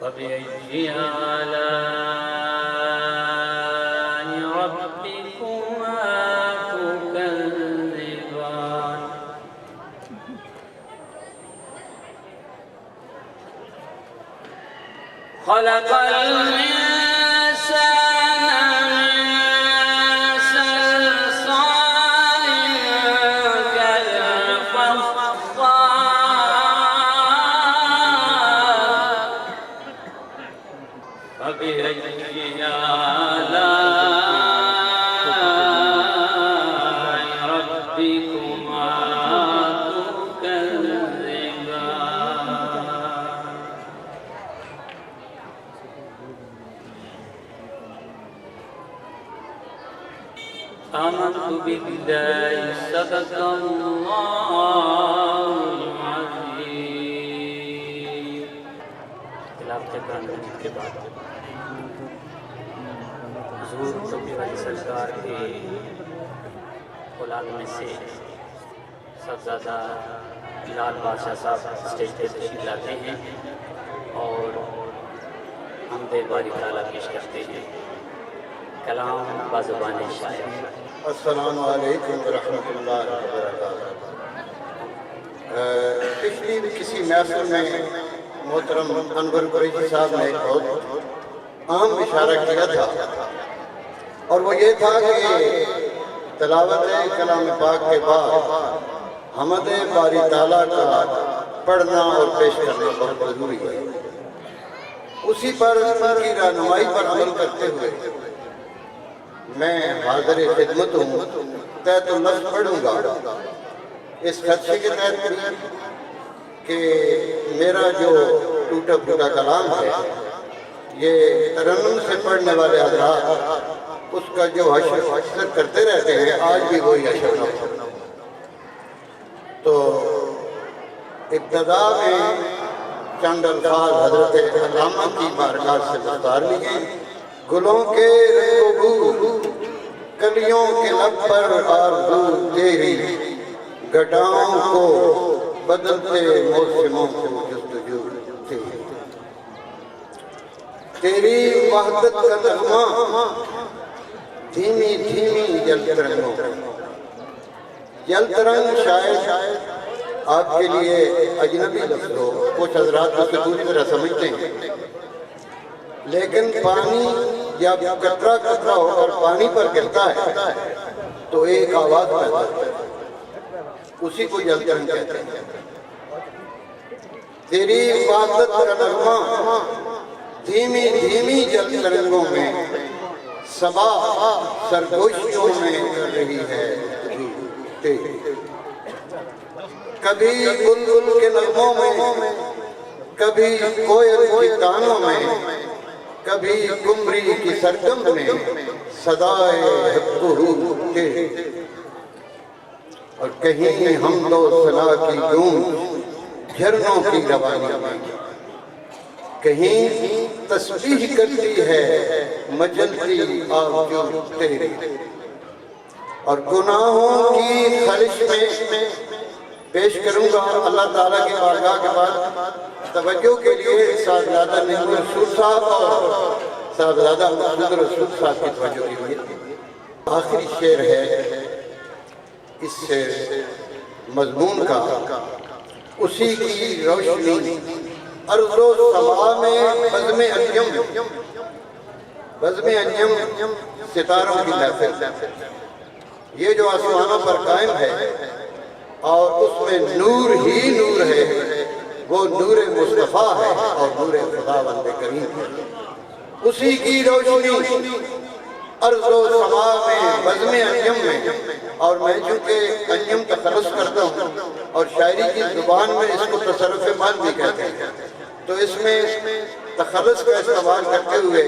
فبأي آلاء ربكما تكذبان خلق الإنسان من صلصال كالفخار فبأي آلاء ربكما تكذبان آمنت بالله صدق الله العظيم تلاوت قرآن مجید کے بعد حضور شفیع علی سرکار کے اولاد میں سے صاحبزادہ بلال بادشاہ صاحب اسٹیج پہ تشریف لاتے ہیں اور حمد باری تعالیٰ پیش کرتے ہیں کلام بازبان شاعر السلام علیکم ورحمۃ اللہ وبرکاتہ پچھلی کسی محفل میں محترم انور قریشی صاحب نے ایک بہت اہم اشارہ کیا تھا اور وہ یہ تھا کہ تلاوت کلام پاک کے بعد حمد باری تعالیٰ کا پڑھنا اور پیش کرنا بہت ضروری ہے اسی پر کی رہنمائی پر عمل کرتے ہوئے میں حاضر خدمت ہوں، تحت النفس پڑھوں گا اس خدشے کے تحت کہ میرا جو ٹوٹا پھوٹا کلام ہے یہ ترنم سے پڑھنے والے حضرات اس کا جو حشر اکثر کرتے رہتے ہیں، آج بھی وہی حشر نہ ہو۔ تو ابتدا میں چند الفاظ حضرت علامہ کی بارگاہ سے گزار لیے۔ گلوں کے بو کلیوں کے لب پر آرزو تیری، گھٹاؤں کو بدلتے موسموں کو جستجو تیری، تیری وحدت کا نغمہ دھیمی دھیمی جلت رنگوں، جلت رنگ شاید آپ کے لیے اجنبی لفظ ہو، کچھ حضرات اسے دوسری طرح سمجھتے ہیں، لیکن پانی جب قطرہ قطرہ ہو کر پانی پر گرتا ہے تو ایک آواز پیدا ہوتا ہے، اسی کو جلت رنگ کہتے ہیں۔ تیری وحدت کا نغمہ دھیمی دھیمی جلت رنگوں میں، صبا سرگوشیوں میں کر رہی ہے تیری، کبھی بلبل کے نغموں میں، کبھی کوئل کی تانوں میں، کبھی قمری کی سرگم میں صدائے حقہ تیری، اور کہیں حمد و ثنا کی گونج جھرنوں کی روانی میں، کہیں تسبیح کرتی ہے مجلتی آبجو تیری، اور گناہوں کی خلش میں پیش کروں گا اللہ تعالیٰ کی بارگاہ کے بعد توجہ کے لیے صاحبزادہ نعیم رسول صاحب اور صاحبزادہ محمد رسول صاحب کی توجہ کے لیے آخری شعر ہے اس مضمون کا۔ اسی کی روشنی ارض و سما میں بزم انجم، بزم انجم ستاروں کی محفل، یہ جو آسمانوں پر قائم ہے اور اس میں نور ہی نور ہے، وہ نور مصطفیٰ ہے اور نور خداوند کریم ہے۔ اسی کی روشنی ارض و سما میں بزم انجم میں، اور میں چونکہ انجم تخلص کرتا ہوں اور شاعری کی زبان میں اس کو تصرف مال بھی کہتے ہیں، تو اس میں تخلص کا استعمال کرتے ہوئے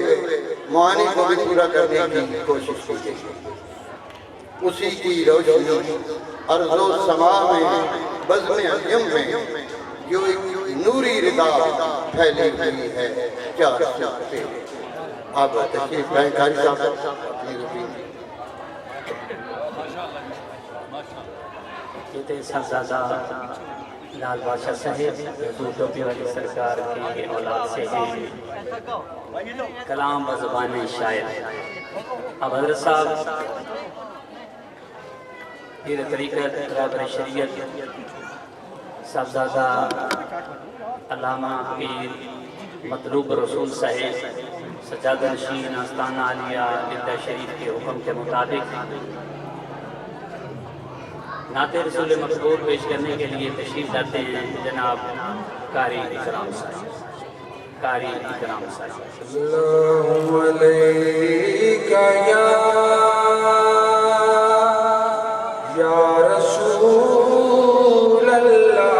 معانی کو بھی پورا کرنے کی کوشش کی گئی۔ اسی کی روشنی ارض و سما میں بزم انجم میں، جو ایک نوری ردا پھیلی ہوئی ہے چار سختے۔ آپ تشریف لائیں قاری صاحب اپنی روٹین۔ یہ تھے صاحبزادہ لال بادشاہ صاحب، حضور ٹوپی والی سرکار کی اولاد سے ہیں، کلام و زبان شاعر۔ اب حضرت صاحب پیر طریقت رہبر شریعت صاحبزادہ علامہ پیر مطلوب رسول صاحب سجادہ نشین آستانہ عالیہ جدہ شریف کے حکم کے مطابق نعت رسول مقبول پیش کرنے کے لیے تشریف لاتے ہیں جناب قاری اکرام صاحب۔ قاری اکرام صاحب۔ اللہم علیکہ یا رسول اللہ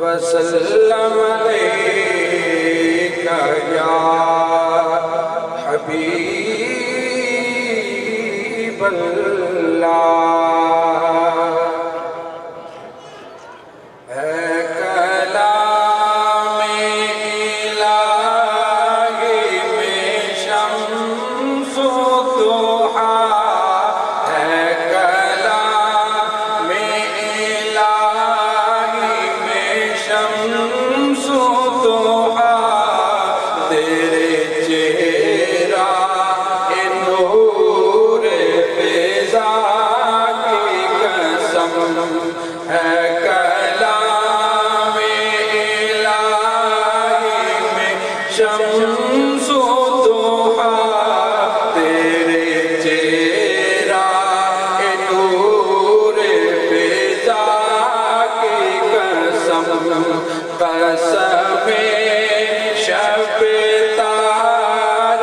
وسلم علیکہ یا حبیب اللہ۔ قسم شب تار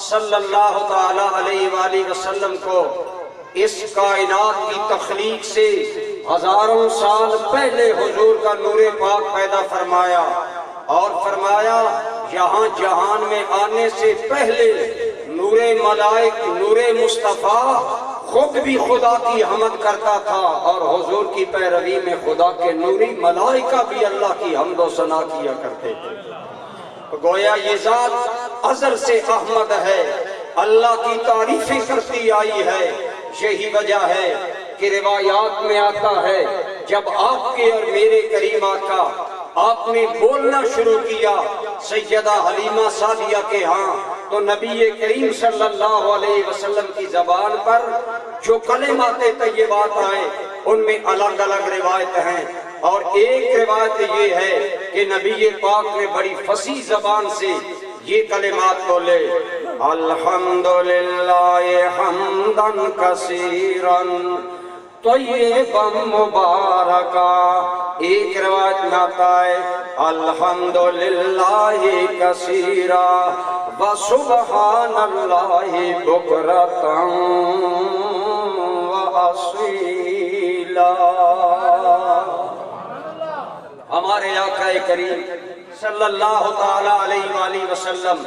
صلی اللہ تعالی علیہ وآلہ وسلم کو اس کائنات کی تخلیق سے ہزاروں سال پہلے حضور کا نور پاک پیدا فرمایا، اور فرمایا یہاں جہان میں آنے سے پہلے نور ملائک، نور مصطفیٰ خود بھی خدا کی حمد کرتا تھا، اور حضور کی پیروی میں خدا کے نوری ملائکہ بھی اللہ کی حمد و ثنا کیا کرتے تھے۔ گویا یہ ذات ازل سے احمد ہے، اللہ کی تعریفیں کرتی آئی ہے۔ یہی وجہ ہے کہ روایات میں آتا ہے جب آپ کے اور میرے کریم آقا آپ نے بولنا شروع کیا سیدہ حلیمہ سعدیہ کے ہاں، تو نبی کریم صلی اللہ علیہ وسلم کی زبان پر جو کلمات طیبات آئے ان میں الگ الگ روایت ہیں، اور ایک روایت یہ ہے کہ نبی پاک نے بڑی فصیح زبان سے یہ کلمات بولے، الحمدللہ حمداً کثیراً طیبا مبارکا۔ ایک روایت میں آتا ہے الحمدللہ کثیرا وسبحان اللہ بکرتا واسیلا۔ ہمارے آقا کریم صلی اللہ تعالی علیہ وآلہ وسلم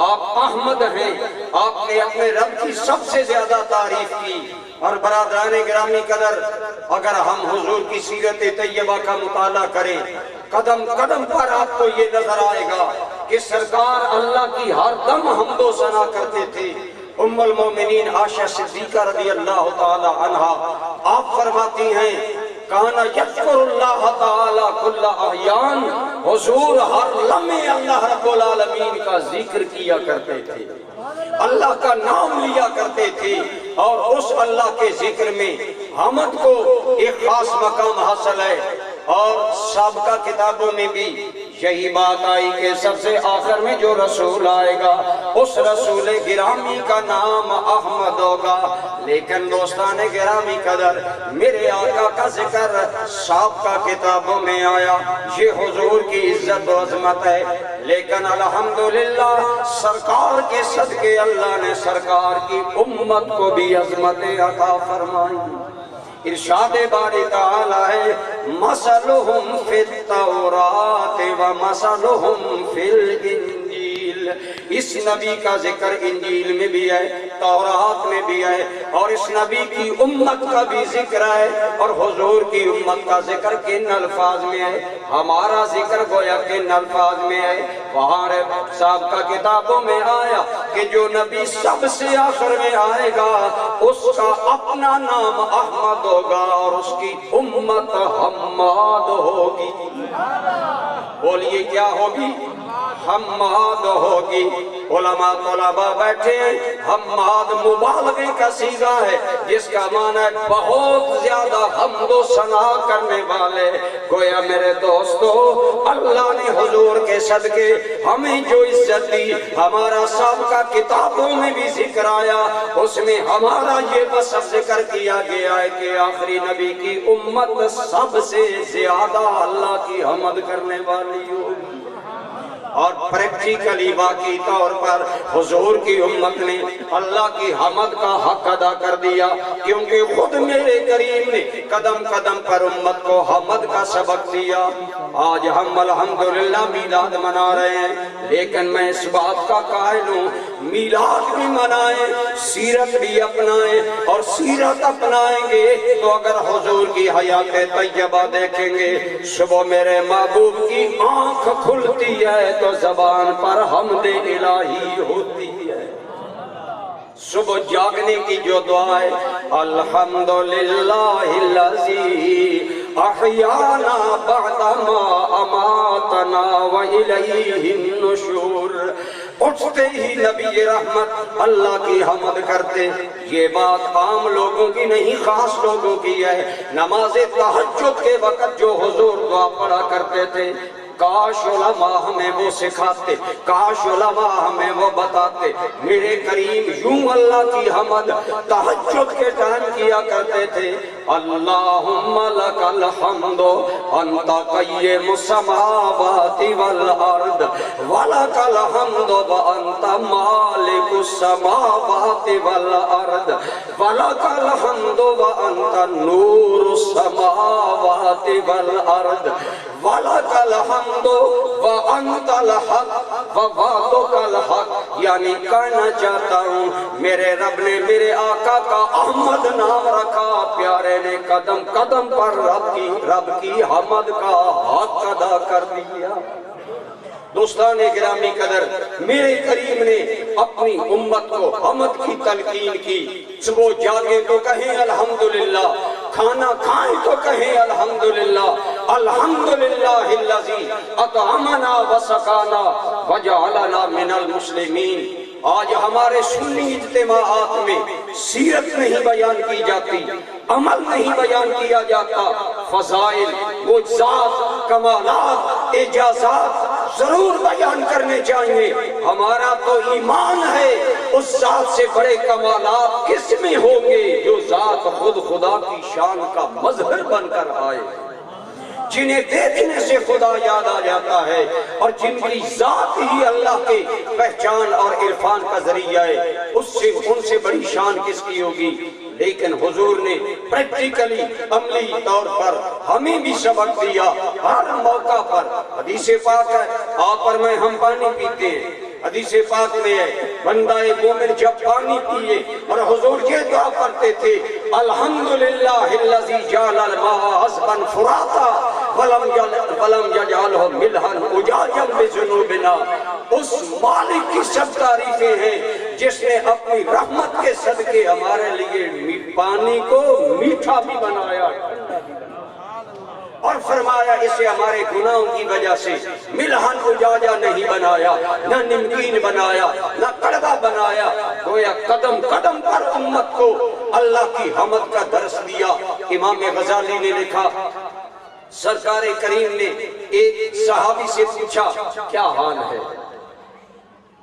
آپ احمد ہیں، آپ نے اپنے رب کی سب سے زیادہ تعریف کی۔ اور برادران گرامی قدر، اگر ہم حضور کی سیرت طیبہ کا مطالعہ کریں، قدم قدم پر آپ کو یہ نظر آئے گا کہ سرکار اللہ کی ہر دم حمد و ثنا کرتے تھے۔ ام المومنین عائشہ صدیقہ رضی اللہ تعالی عنہا آپ فرماتی ہیں کانا یذکر اللہ تعالی کل احیان، حضور ہر لمحے اللہ رب العالمین کا ذکر کیا کرتے تھے، اللہ کا نام لیا کرتے تھے، اور اس اللہ کے ذکر میں حمد کو ایک خاص مقام حاصل ہے۔ اور سابقہ کتابوں میں بھی یہی بات آئی کہ سب سے آخر میں جو رسول آئے گا اس رسول گرامی کا نام احمد ہوگا۔ لیکن دوستان گرامی قدر، میرے آقا کا ذکر سابقہ کتابوں میں آیا، یہ حضور کی عزت و عظمت ہے، لیکن الحمدللہ سرکار کے صدقے اللہ نے سرکار کی امت کو بھی عظمت عطا فرمائی۔ ارشاد باری تعالی ہے مثلہم فی التورات و مثلہم فی الانجیل۔ اس نبی کا ذکر انجیل میں بھی ہے، تورات میں بھی ہے، اور اس نبی کی امت کا بھی ذکر ہے، اور حضور کی امت کا ذکر کن الفاظ میں ہے، ہمارا ذکر گویا کن الفاظ میں ہے۔ وہاں صاحب کا کتابوں میں آیا کہ جو نبی سب سے آخر میں آئے گا اس کا اپنا نام احمد ہوگا اور اس کی امت حماد ہوگی۔ بولیے کیا ہوگی؟ حماد ہوگی۔ علماء طلباء بیٹھے، حماد مبالغے کا صیغہ ہے جس کا معنی ہے بہت زیادہ حمد و ثنا کرنے والے۔ گویا میرے دوستو، اللہ نے حضور کے صدقے ہمیں جو عزت دی، ہمارا سابقہ کتابوں میں بھی ذکر آیا، اس میں ہمارا یہ بس ذکر کیا گیا ہے کہ آخری نبی کی امت سب سے زیادہ اللہ کی حمد کرنے والی ہوگی۔ اور پریکٹیکلی واقعی طور پر حضور کی امت نے اللہ کی حمد کا حق ادا کر دیا، کیونکہ خود میرے کریم نے قدم قدم پر امت کو حمد کا سبق دیا۔ آج ہم الحمدللہ میلاد منا رہے ہیں، لیکن میں اس بات کا قائل ہوں میلاد بھی منائیں، سیرت بھی اپنائیں، اور سیرت اپنائیں گے تو اگر حضور کی حیات طیبہ دیکھیں گے، صبح میرے محبوب کی آنکھ کھلتی ہے تو زبان پر حمد الہی ہوتی ہے۔ صبح جاگنے کی جو دعا ہے الحمدللہ الذی احیانا بعدما اماتنا والیہ النشور، اٹھتے ہی نبی رحمت اللہ کی حمد کرتے۔ یہ بات عام لوگوں کی نہیں، خاص لوگوں کی ہے۔ نماز تہجد کے وقت جو حضور دعا پڑھا کرتے تھے کاش علماء ہمیں وہ سکھاتے، کاش علماء ہمیں وہ بتاتے۔ میرے کریم یوں اللہ کی حمد تہجد کے ٹائم کیا کرتے تھے، اللہم لک الحمد انت قیم السماوات والارض ولک الحمد وانت مالک السماوات والارض ولک الحمد وانت نور السماوات والارض ولک الحمد وانت الحق ووعدک الحق۔ یعنی کہنا چاہتا ہوں میرے رب نے میرے آقا کا احمد نام رکھا، پیارے نے قدم قدم پر رب کی حمد کا حق ادا کر دیا۔ دوستان گرامی قدر، میرے کریم نے اپنی امت کو حمد کی تلقین کی۔ صبح جاگیں تو کہیں الحمدللہ، کھانا کھائیں تو کہیں الحمدللہ، الحمدللہ الذی اطعمنا وسقانا وجعلنا من المسلمین۔ آج ہمارے سنی اجتماعات میں سیرت نہیں بیان کی جاتی، عمل نہیں بیان کیا جاتا، فضائل، معجزات، کمالات، اعجازات ضرور بیان کرنے چاہیے۔ ہمارا تو ایمان ہے اس ذات سے بڑے کمالات کس میں ہوں گے جو ذات خود خدا کی شان کا مظہر بن کر آئے، جنہیں دیکھنے سے خدا یاد آ جاتا ہے اور جن کی ذات ہی اللہ کے پہچان اور عرفان کا ذریعہ ہے، ان سے بڑی شان کس کی ہوگی۔ لیکن حضور نے پریکٹیکلی عملی طور پر ہمیں بھی سبق دیا ہر موقع پر۔ حدیث پاک ہے آپ پر میں ہم پانی پیتے ہیں، حدیث پاک میں ہے بندہ مومن جب پانی پیے اور حضور یہ دعا کرتے تھے الحمدللہ الذی جعل الماء عذبا فراتا ولم یجعلہ ملحا اجاجا بذنوبنا۔ اس مالک کی سب تعریفیں ہیں جس نے اپنی رحمت کے صدقے ہمارے لیے پانی کو میٹھا بھی بنایا اور فرمایا اسے ہمارے گناہوں کی وجہ سے ملحن اجاجا نہیں بنایا، نہ نمکین بنایا، نہ کڑوا بنایا۔ گویا قدم قدم پر امت کو اللہ کی حمد کا درس دیا۔ امام غزالی نے لکھا سرکار کریم نے ایک صحابی سے پوچھا کیا حال ہے؟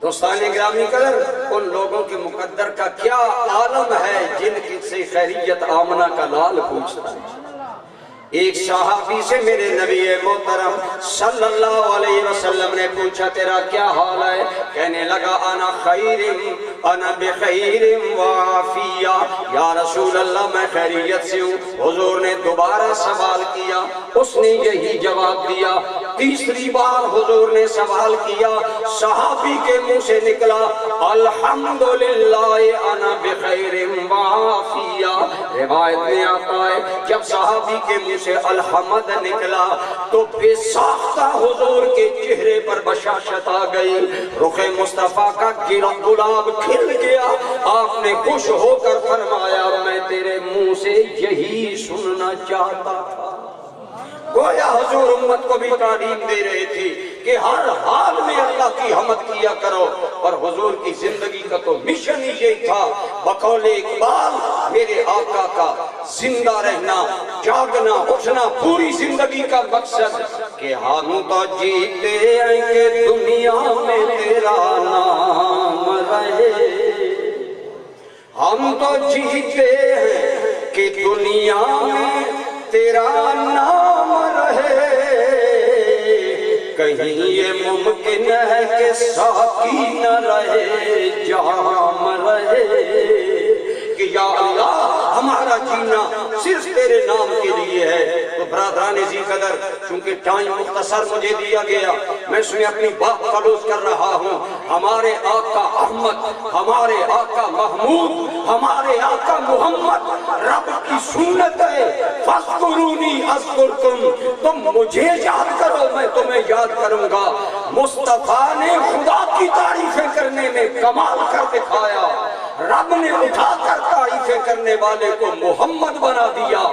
دوستان گرامی قدر، ان لوگوں کے مقدر کا کیا عالم ہے جن سے خیریت آمنہ کا لال پوچھتا ہے۔ ایک صحابی سے میرے نبی محترم صلی اللہ علیہ وسلم نے پوچھا تیرا کیا حال ہے؟ کہنے لگا انا خیر انا بخیر وعافیہ، یا رسول اللہ میں خیریت سے ہوں۔ حضور نے دوبارہ سوال کیا، اس نے یہی جواب دیا۔ تیسری بار حضور نے سوال کیا، صحابی کے منہ سے نکلا الحمدللہ انا بخیر وعافیہ۔ روایت میں آتا ہے جب صحابی کے منہ سے الحمد نکلا تو بے ساختہ حضور کے چہرے پر بشاشت آ گئی، رخ مصطفیٰ کا گلاب کھل گیا۔ آپ نے خوش ہو کر فرمایا میں تیرے منہ سے یہی سننا چاہتا تھا۔ گویا حضور امت کو بھی تعلیم دے رہے تھے کہ ہر حال میں اللہ کی حمد کیا کرو، اور حضور کی زندگی کا تو مشن ہی یہ تھا۔ بقول اقبال میرے آقا کا زندہ رہنا، جاگنا، اٹھنا پوری زندگی کا مقصد کہ ہم تو جیتے ہیں کہ دنیا میں تیرا نام رہے، ہم تو جیتے ہیں کہ دنیا میں تیرا نام رہے، کہیں یہ ممکن ہے کہ ساقی نہ رہے جام رہے، کہ یا اللہ ہمارا جینا صرف تیرے نام کے لیے ہے۔ تو برادران ذی قدر، چونکہ ٹائم مختصر مجھے دیا گیا، میں اس میں اپنی بات کلوز کر رہا ہوں۔ ہمارے آقا احمد، ہمارے آقا محمود، ہمارے آقا محمد رب کی سنت ہے فاذکرونی اذکرکم، تم مجھے یاد کرو میں تمہیں یاد کروں گا۔ مصطفیٰ نے خدا کی تعریفیں کرنے میں کمال کر دکھایا، رب نے اٹھا کر تعریفیں کرنے والے کو محمد بنا دیا،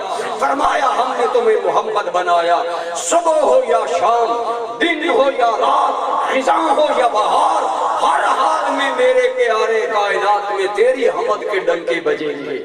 فرمایا ہم نے تمہیں محمد بنایا۔ صبح ہو یا شام، دن ہو یا رات، خزاں ہو یا بہار، ہر حال میں میرے پیارے کائنات میں تیری حمد کے ڈنکے بجیں گے۔